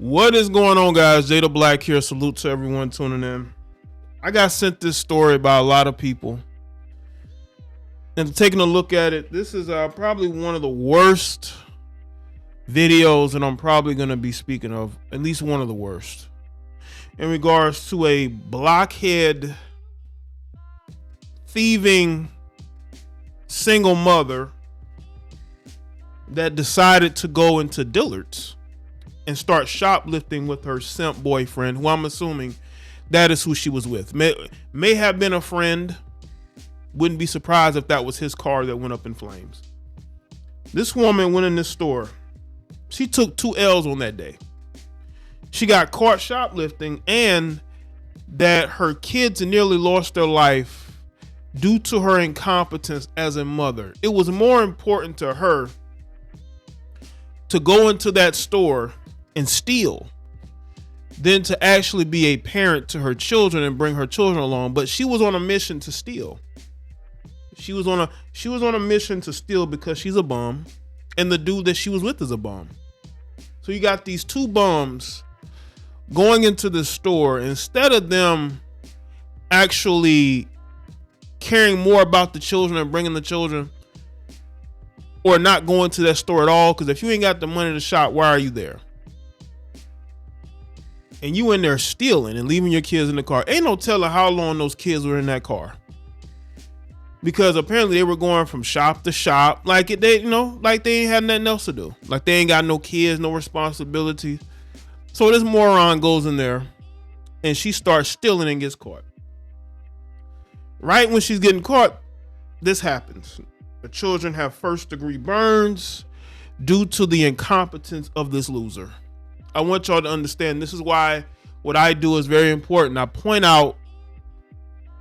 What is going on, guys? Jay the Black here. Salute to everyone tuning in. I got sent this story by a lot of people, and taking a look at it, this is probably one of the worst videos that I'm probably going to be speaking of, at least one of the worst, in regards to a blockhead, thieving single mother that decided to go into Dillard's and start shoplifting with her simp boyfriend, who I'm assuming that is who she was with. May have been a friend. Wouldn't be surprised if that was his car that went up in flames. This woman went in this store. She took 2 L's on that day. She got caught shoplifting, and that her kids nearly lost their life due to her incompetence as a mother. It was more important to her to go into that store and steal than to actually be a parent to her children and bring her children along. But she was on a mission to steal. She was on a mission to steal because she's a bum, and the dude that she was with is a bum. So you got these 2 bums going into the store. Instead of them actually caring more about the children and bringing the children, or not going to that store at all, because if you ain't got the money to shop, why are you there? And you in there stealing and leaving your kids in the car. Ain't no telling how long those kids were in that car, because apparently they were going from shop to shop, like they ain't had nothing else to do, like they ain't got no kids, no responsibility. So this moron goes in there and she starts stealing and gets caught. Right when she's getting caught, this happens. The children have 1st-degree burns due to the incompetence of this loser. I want y'all to understand, this is why what I do is very important. I point out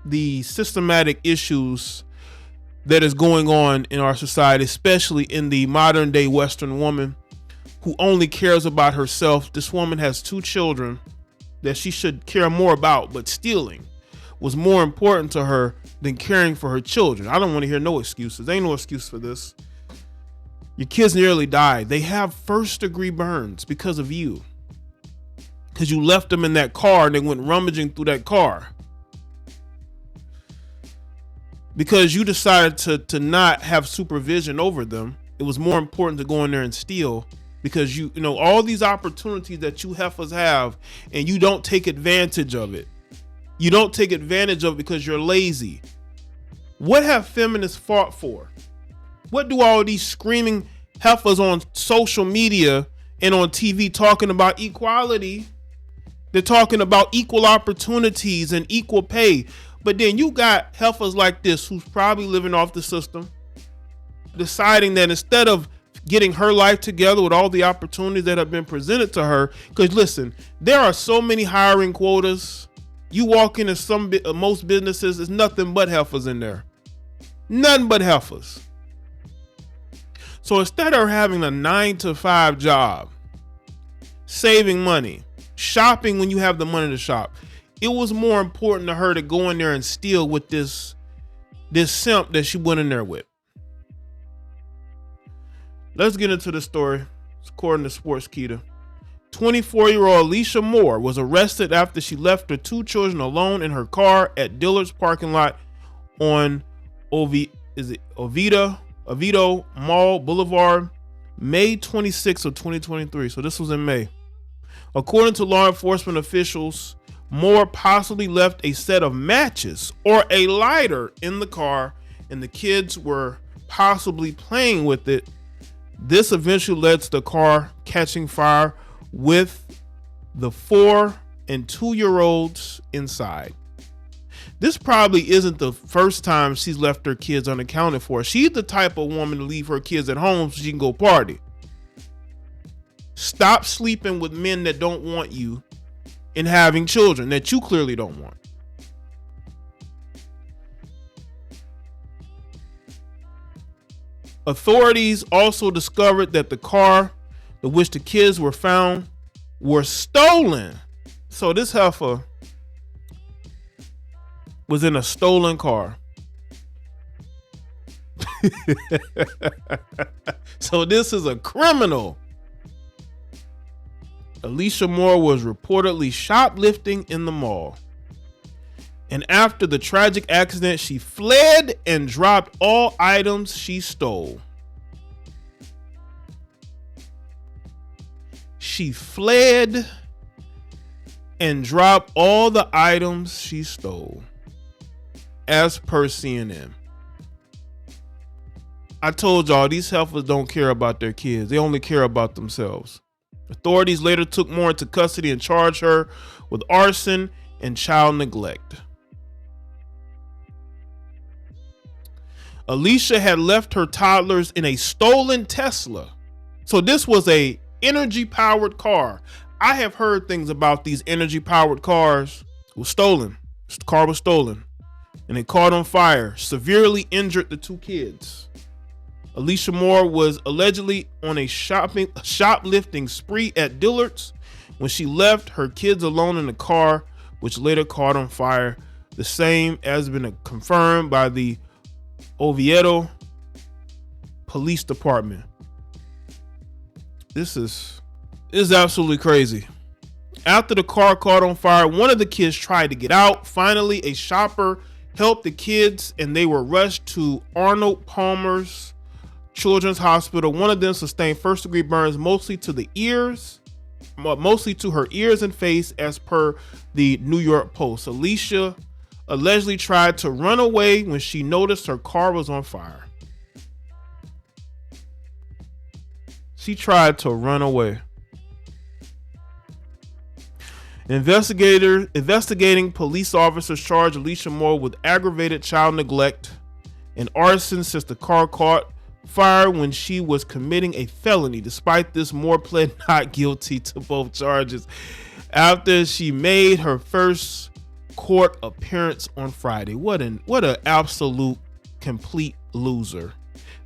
the systematic issues that is going on in our society, especially in the modern day Western woman who only cares about herself. This woman has 2 children that she should care more about, but stealing was more important to her than caring for her children. I don't want to hear no excuses. There ain't no excuse for this. Your kids nearly died. They have 1st-degree burns because of you. Because you left them in that car and they went rummaging through that car. Because you decided to not have supervision over them. It was more important to go in there and steal, because you know all these opportunities that you heifers have, and you don't take advantage of it. You don't take advantage of it because you're lazy. What have feminists fought for? What do all these screaming heifers on social media and on TV talking about equality? They're talking about equal opportunities and equal pay. But then you got heifers like this who's probably living off the system, deciding that instead of getting her life together with all the opportunities that have been presented to her, because listen, there are so many hiring quotas. You walk into most businesses, there's nothing but heifers in there. Nothing but heifers. So instead of having a 9-to-5 job, saving money, shopping when you have the money to shop, it was more important to her to go in there and steal with this simp that she went in there with. Let's get into the story. It's according to Sportskeeda. 24-year-old Alicia Moore was arrested after she left her 2 children alone in her car at Dillard's parking lot on Oviedo Mall Boulevard, May 26 of 2023. So this was in May. According to law enforcement officials, Moore possibly left a set of matches or a lighter in the car, and the kids were possibly playing with it. This eventually led to the car catching fire with the 4 and 2-year-olds inside. This probably isn't the first time she's left her kids unaccounted for. She's the type of woman to leave her kids at home so she can go party. Stop sleeping with men that don't want you and having children that you clearly don't want. Authorities also discovered that the car in which the kids were found were stolen. So this heifer was in a stolen car. So this is a criminal. Alicia Moore was reportedly shoplifting in the mall. And after the tragic accident, she fled and dropped all items she stole. She fled and dropped all the items she stole, as per CNN. I told y'all, these heifers don't care about their kids. They only care about themselves. Authorities later took Moore into custody and charged her with arson and child neglect. Alicia had left her toddlers in a stolen Tesla. So this was a energy-powered car. I have heard things about these energy-powered cars. It was stolen. The car was stolen. And it caught on fire, severely injured the two kids. Alicia Moore was allegedly on a shoplifting spree at Dillard's when she left her kids alone in the car, which later caught on fire. The same has been confirmed by the Oviedo Police Department. This is absolutely crazy. After the car caught on fire, one of the kids tried to get out. Finally, a shopper helped the kids and they were rushed to Arnold Palmer's Children's Hospital. One of them sustained first-degree burns, mostly to her ears and face, as per the New York Post. Alicia allegedly tried to run away when she noticed her car was on fire. She tried to run away. Investigating police officers charged Alicia Moore with aggravated child neglect and arson since the car caught fire when she was committing a felony. Despite this, Moore pled not guilty to both charges after she made her first court appearance on Friday. What an absolute complete loser.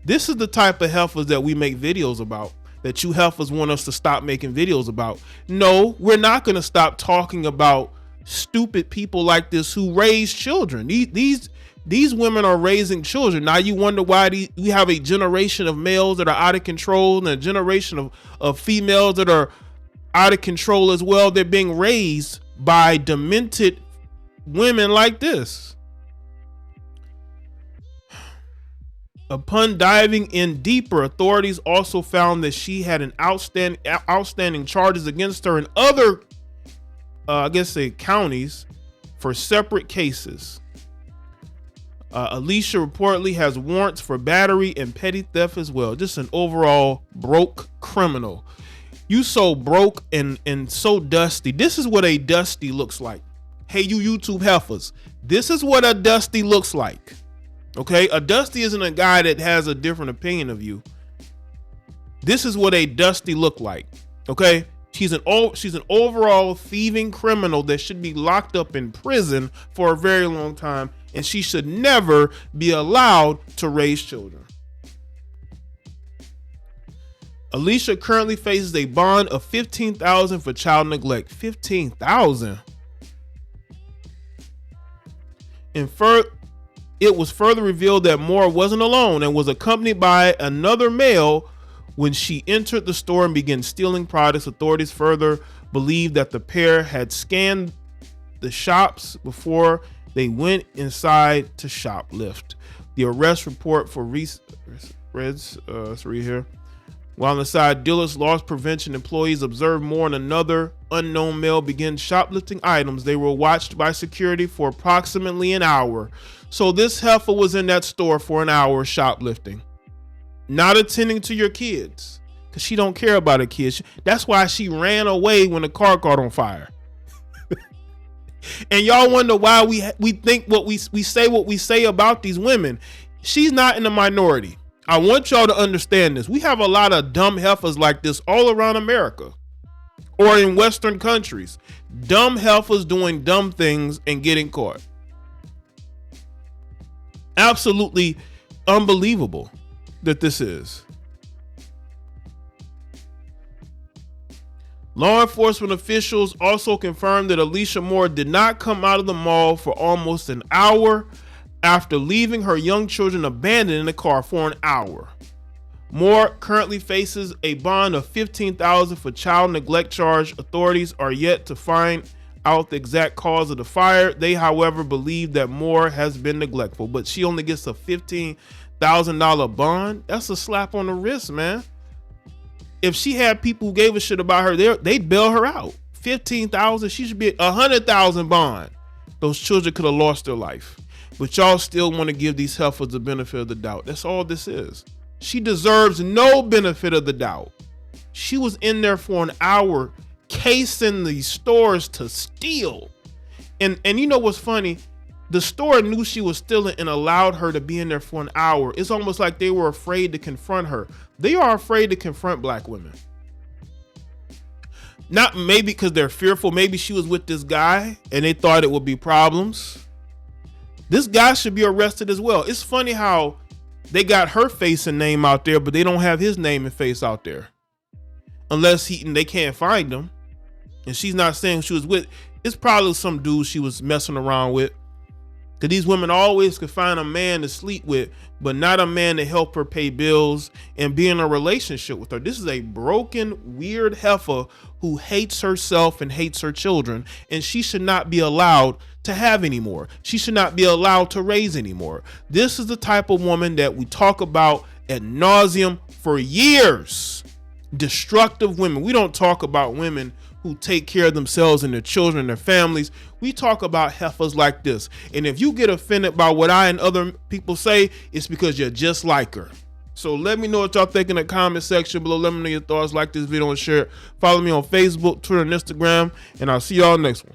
This is the type of heifers that we make videos about, that you heifers want us to stop making videos about. No, we're not going to stop talking about stupid people like this who raise children. These women are raising children. Now you wonder why we have a generation of males that are out of control and a generation of females that are out of control as well. They're being raised by demented women like this. Upon diving in deeper, authorities also found that she had an outstanding charges against her in other, counties for separate cases. Alicia reportedly has warrants for battery and petty theft as well. Just an overall broke criminal. You so broke and so dusty. This is what a dusty looks like. Hey, you YouTube heifers, this is what a dusty looks like. Okay, a dusty isn't a guy that has a different opinion of you. This is what a dusty look like. Okay, she's an overall thieving criminal that should be locked up in prison for a very long time, and she should never be allowed to raise children. Alicia currently faces a bond of $15,000 for child neglect. $15,000. It was further revealed that Moore wasn't alone and was accompanied by another male when she entered the store and began stealing products. Authorities further believe that the pair had scanned the shops before they went inside to shoplift. The arrest report for While inside, Dillard's loss prevention employees observed Moore and another unknown male begin shoplifting items. They were watched by security for approximately an hour. So this heifer was in that store for an hour shoplifting, not attending to your kids, because she don't care about her kids. That's why she ran away when the car caught on fire. And y'all wonder why we think what we say about these women. She's not in the minority. I want y'all to understand this. We have a lot of dumb heifers like this all around America or in Western countries. Dumb heifers doing dumb things and getting caught. Absolutely unbelievable that this is. Law enforcement officials also confirmed that Alicia Moore did not come out of the mall for almost an hour after leaving her young children abandoned in the car for an hour. Moore currently faces a bond of $15,000 for child neglect charge. Authorities are yet to find out the exact cause of the fire. They, however, believe that Moore has been neglectful, but she only gets a $15,000 bond. That's a slap on the wrist, man. If she had people who gave a shit about her, they'd bail her out. $15,000, she should be $100,000 bond. Those children could have lost their life, but y'all still want to give these heifers the benefit of the doubt. That's all this is. She deserves no benefit of the doubt. She was in there for an hour casing these stores to steal. And you know what's funny? The store knew she was stealing and allowed her to be in there for an hour. It's almost like they were afraid to confront her. They are afraid to confront black women. Not maybe because they're fearful. Maybe she was with this guy and they thought it would be problems. This guy should be arrested as well. It's funny how they got her face and name out there, but they don't have his name and face out there. Unless they can't find him. And she's not saying she was with. It's probably some dude she was messing around with. Because these women always could find a man to sleep with, but not a man to help her pay bills and be in a relationship with her. This is a broken, weird heifer who hates herself and hates her children, and she should not be allowed to have anymore. She should not be allowed to raise anymore. This is the type of woman that we talk about ad nauseum for years. Destructive women. We don't talk about women who take care of themselves and their children and their families. We talk about heifers like this. And if you get offended by what I and other people say, it's because you're just like her. So let me know what y'all think in the comment section below. Let me know your thoughts. Like this video and share it. Follow me on Facebook, Twitter, and Instagram. And I'll see y'all next one.